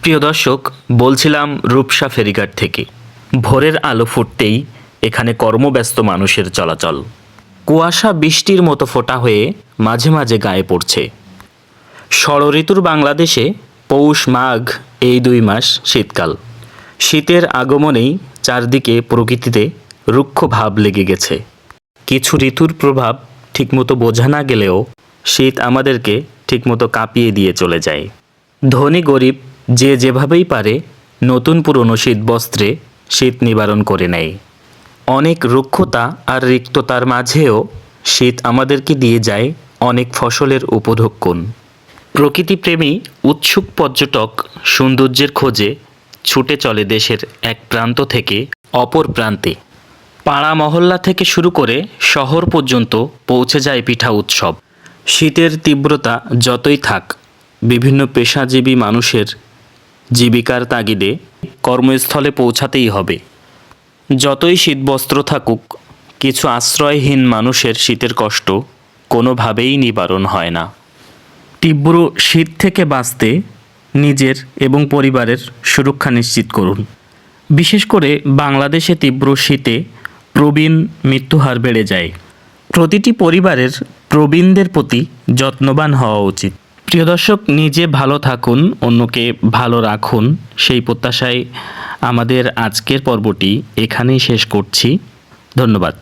প্রিয় দর্শক, বলছিলাম রূপসা ফেরিঘাট থেকে। ভোরের আলো ফুটতেই এখানে কর্মব্যস্ত মানুষের চলাচল। কুয়াশা বৃষ্টির মতো ফোঁটা হয়ে মাঝে মাঝে গায়ে পড়ছে। ষড়ঋতুর বাংলাদেশে পৌষ মাঘ এই 2 মাস শীতকাল। শীতের আগমনেই চারদিকে প্রকৃতিতে রুক্ষ ভাব লেগে গেছে। কিছু ঋতুর প্রভাব ঠিকমতো বোঝা না গেলেও শীত আমাদেরকে ঠিকমতো কাঁপিয়ে দিয়ে চলে যায়। ধনী গরিব যে যেভাবেই পারে নতুন পুরনো শীতবস্ত্রে শীত নিবারণ করে নেয়। অনেক রুক্ষতা আর রিক্ততার মাঝেও শীত আমাদেরকে দিয়ে যায় অনেক ফসলের উপঢৌকন। প্রকৃতিপ্রেমী উৎসুক পর্যটক সৌন্দর্যের খোঁজে ছুটে চলে দেশের এক প্রান্ত থেকে অপর প্রান্তে। পাড়া মহল্লা থেকে শুরু করে শহর পর্যন্ত পৌঁছে যায় পিঠা উৎসব। শীতের তীব্রতা যতই থাক, বিভিন্ন পেশাজীবী মানুষের জীবিকার তাগিদে কর্মস্থলে পৌঁছাতেই হবে। যতই শীতবস্ত্র থাকুক, কিছু আশ্রয়হীন মানুষের শীতের কষ্ট কোনোভাবেই নিবারণ হয় না। তীব্র শীত থেকে বাঁচতে নিজের এবং পরিবারের সুরক্ষা নিশ্চিত করুন। বিশেষ করে বাংলাদেশে তীব্র শীতে প্রবীণ মৃত্যুহার বেড়ে যায়। প্রতিটি পরিবারের প্রবীণদের প্রতি যত্নবান হওয়া উচিত। প্রিয় দর্শক, নিজে ভালো থাকুন, অন্যকে ভালো রাখুন, সেই প্রত্যাশায় আমাদের আজকের পর্বটি এখানেই শেষ করছি। ধন্যবাদ।